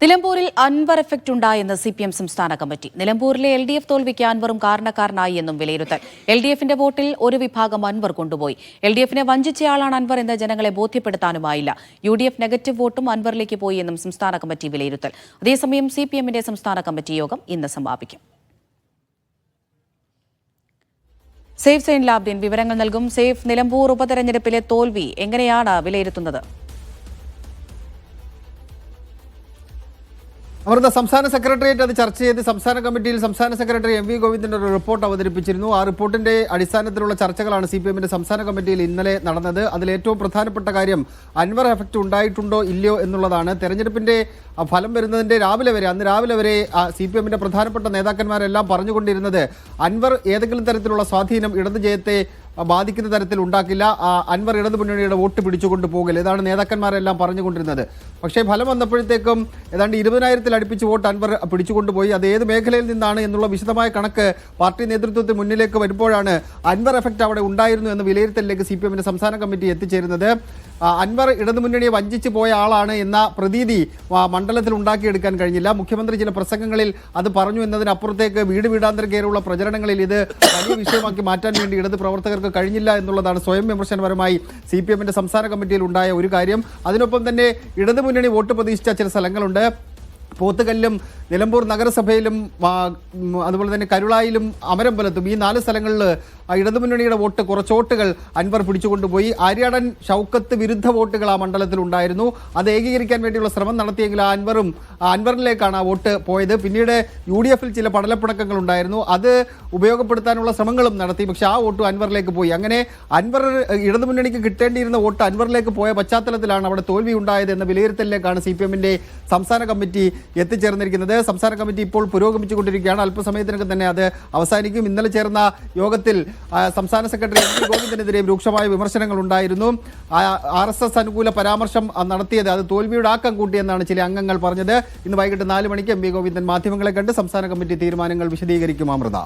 നിലമ്പൂരിൽ അൻവർ എഫക്ട് ഉണ്ടായെന്ന് CPM സംസ്ഥാന കമ്മിറ്റി. നിലമ്പൂരിലെ LDF തോൽവിക്ക് അൻവറും കാരണക്കാരനായി എന്നും വിലയിരുത്തൽ. LDFന്റെ വോട്ടിൽ ഒരു വിഭാഗം അൻവർ കൊണ്ടുപോയി. LDFനെ വഞ്ചിച്ചയാളാണ് അൻവർ എന്ന് ജനങ്ങളെ ബോധ്യപ്പെടുത്താനുമായില്ല. UDF നെഗറ്റീവ് വോട്ടും അൻവറിലേക്ക് പോയി എന്നും സംസ്ഥാന കമ്മിറ്റി വിലയിരുത്തൽ. അതേസമയം CPMന്റെ സംസ്ഥാന കമ്മിറ്റി യോഗം ഇന്ന് സമാപിക്കും. സേഫ് സൈൻ ലാബ്ദീൻ വിവരങ്ങൾ നൽകും. സേഫ്, നിലമ്പൂർ ഉപതെരഞ്ഞെടുപ്പിലെ തോൽവി എങ്ങനെയാണ് വിലയിരുത്തുന്നത്? അമൃത, സംസ്ഥാന സെക്രട്ടേറിയറ്റ് അത് ചർച്ച ചെയ്ത് സംസ്ഥാന കമ്മിറ്റിയിൽ സംസ്ഥാന സെക്രട്ടറി MV ഗോവിന്ദന്റെ ഒരു റിപ്പോർട്ട് അവതരിപ്പിച്ചിരുന്നു. ആ റിപ്പോർട്ടിന്റെ അടിസ്ഥാനത്തിലുള്ള ചർച്ചകളാണ് CPMന്റെ സംസ്ഥാന കമ്മിറ്റിയിൽ ഇന്നലെ നടന്നത്. അതിൽ ഏറ്റവും പ്രധാനപ്പെട്ട കാര്യം അൻവർ എഫക്ട് ഉണ്ടായിട്ടുണ്ടോ ഇല്ലയോ എന്നുള്ളതാണ്. തെരഞ്ഞെടുപ്പിന്റെ ഫലം വരുന്നതിന്റെ അന്ന് രാവിലെ വരെ CPMന്റെ പ്രധാനപ്പെട്ട നേതാക്കന്മാരെല്ലാം പറഞ്ഞുകൊണ്ടിരുന്നത് അൻവർ ഏതെങ്കിലും തരത്തിലുള്ള സ്വാധീനം ഇടതു ജയത്തെ ബാധിക്കുന്ന തരത്തിൽ ഉണ്ടാക്കില്ല, അൻവർ ഇടതു മുന്നണിയുടെ വോട്ട് പിടിച്ചുകൊണ്ട് പോകില്ല. ഇതാണ് നേതാക്കന്മാരെല്ലാം പറഞ്ഞുകൊണ്ടിരുന്നത്. പക്ഷേ ഫലം വന്നപ്പോഴത്തേക്കും ഏതാണ്ട് 20,000-ൽ അടുപ്പിച്ച് വോട്ട് അൻവർ പിടിച്ചുകൊണ്ടുപോയി. അത് ഏത് മേഖലയിൽ നിന്നാണ് എന്നുള്ള വിശദമായ കണക്ക് പാർട്ടി നേതൃത്വത്തിന് മുന്നിലേക്ക് വരുമ്പോഴാണ് അൻവർ എഫക്ട് അവിടെ ഉണ്ടായിരുന്നു എന്ന വിലയിരുത്തലിലേക്ക് CPMന്റെ സംസ്ഥാന കമ്മിറ്റി എത്തിച്ചേരുന്നത്. അൻവർ ഇടതുമുന്നണിയെ വഞ്ചിച്ചു പോയ ആളാണ് എന്ന പ്രതീതി മണ്ഡലത്തിൽ ഉണ്ടാക്കിയെടുക്കാൻ കഴിഞ്ഞില്ല. മുഖ്യമന്ത്രി ചില പ്രസംഗങ്ങളിൽ അത് പറഞ്ഞു എന്നതിനപ്പുറത്തേക്ക് വീടാന്തരം കയറിയുള്ള പ്രചരണങ്ങളിൽ ഇത് വലിയ വിഷയമാക്കി മാറ്റാൻ വേണ്ടി ഇടത് പ്രവർത്തകർക്ക് കഴിഞ്ഞില്ല എന്നുള്ളതാണ് സ്വയം വിമർശനപരമായി CPMന്റെ സംസ്ഥാന കമ്മിറ്റിയിൽ ഉണ്ടായ ഒരു കാര്യം. അതിനൊപ്പം തന്നെ ഇടതുമുന്നണി വോട്ട് പ്രതീക്ഷിച്ച ചില സ്ഥലങ്ങളുണ്ട്. പോത്തുകല്ലും നിലമ്പൂർ നഗരസഭയിലും അതുപോലെ തന്നെ കരുളായിലും അമരമ്പലത്തും ഈ 4 സ്ഥലങ്ങളിൽ ഇടതുമുന്നണിയുടെ വോട്ട് കുറച്ച് വോട്ടുകൾ അൻവർ പിടിച്ചുകൊണ്ടുപോയി. ആര്യാടൻ ഷൗക്കത്ത് വിരുദ്ധ വോട്ടുകൾ ആ മണ്ഡലത്തിൽ ഉണ്ടായിരുന്നു. അത് ഏകീകരിക്കാൻ വേണ്ടിയുള്ള ശ്രമം നടത്തിയെങ്കിൽ അൻവറിലേക്കാണ് ആ വോട്ട് പോയത്. പിന്നീട് UDFൽ ചില പടലപ്പിണക്കങ്ങൾ ഉണ്ടായിരുന്നു. അത് ഉപയോഗപ്പെടുത്താനുള്ള ശ്രമങ്ങളും നടത്തി. പക്ഷേ ആ വോട്ട് അൻവറിലേക്ക് പോയി. അങ്ങനെ അൻവർ ഇടതുമുന്നണിക്ക് കിട്ടേണ്ടിയിരുന്ന വോട്ട് അൻവറിലേക്ക് പോയ പശ്ചാത്തലത്തിലാണ് അവിടെ തോൽവി ഉണ്ടായത് എന്ന വിലയിരുത്തലിലേക്കാണ് CPMന്റെ സംസ്ഥാന കമ്മിറ്റി എത്തിച്ചേർന്നിരിക്കുന്നത്. സംസ്ഥാന കമ്മിറ്റി ഇപ്പോൾ പുരോഗമിച്ചുകൊണ്ടിരിക്കുകയാണ്. അല്പസമയത്തിനകം തന്നെ അത് അവസാനിക്കും. ഇന്നലെ ചേർന്ന യോഗത്തിൽ സംസ്ഥാന സെക്രട്ടറി MV ഗോവിന്ദനെതിരെ രൂക്ഷമായ വിമർശനങ്ങൾ ഉണ്ടായിരുന്നു. RSS അനുകൂല പരാമർശം നടത്തിയത് അത് തോൽവിയുടെ ആക്കം കൂട്ടിയെന്നാണ് ചില അംഗങ്ങൾ പറഞ്ഞത്. ഇന്ന് വൈകിട്ട് 4 മണിക്ക് MV ഗോവിന്ദൻ മാധ്യമങ്ങളെ കണ്ട് സംസ്ഥാന കമ്മിറ്റി തീരുമാനങ്ങൾ വിശദീകരിക്കും. അമൃത.